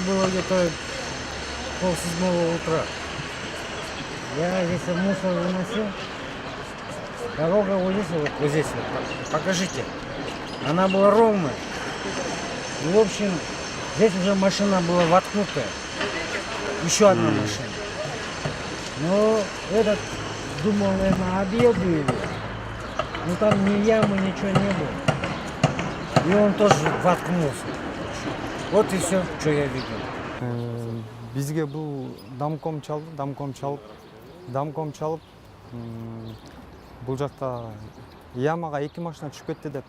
было где-то полседьмого утра. Я здесь мусор выносил. Дорога вот здесь вот. Покажите. Она была ровная. И, в общем, здесь уже машина была воткнутая. Еще одна машина. Но этот думал, наверное, объеду его. Но там ни ямы, ничего не было. И он тоже воткнулся. Вот и все, что я видел. Бизге бул дамком чалып, бул жакта ямага 2 машина түшүп кетти деп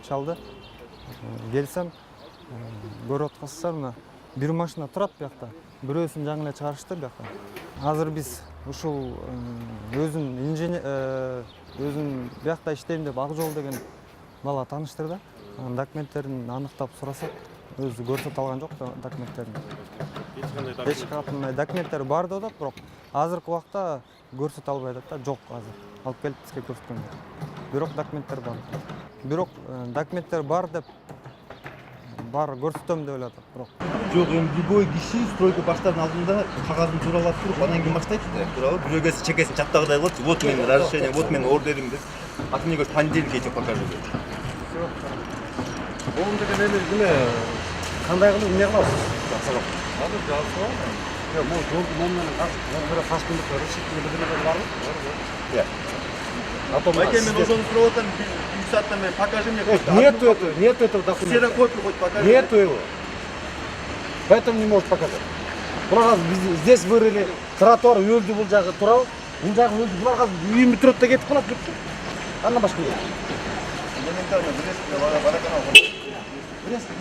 чалды. Келсем, көрүп атпасыздар, мына бир машина турат биякта. Бирөөсүн жаңы эле чыгарышты биякта. Азыр биз ушул өзүн биякта иштейм деп Ак жол деген бала тааныштырды. Документтерин аныктап сурасак, өзү көрсөтө алган жок документтерин. Эч кандай документтер бар деп атат, бирок азыркы убакта көрсөтө албай атат да, жок азыр. Алып келип бизге көрсөткөндө. Бирок документтер бар. Бирок документтер бар деп көрсөтөм деп эле атат, бирок. Жок, эми любой киши стройка баштаардын алдында кагазын тууралап туруп, анан кийин баштайт да, туурабы? Бирөөгө чекесин чаттагыдай кылып, вот менин разрешение, вот менин ордерим деп. А ты мне говоришь, понедельник эти покажи. Оң деген эме кандай кылып эмне кыласыз? Азыр жазып алам. Жок, могу жолдун номерин бир паспорттук решение бирдеме барбы? Иә. Майке, мен ошону сурап атам, 1 сааттан бери покажи мне. Нету этого документа. Ксерокопию хоть покажи. Нету его. Поэтому не может показать. Булар здесь вырыли, тротуар өлдү бул жагы турабы? Бул жагы өлдү. Булар үйүм бүтүрөт да кетип калат бүттү. Андан башка нет. Элементарно, водоканал. Нету.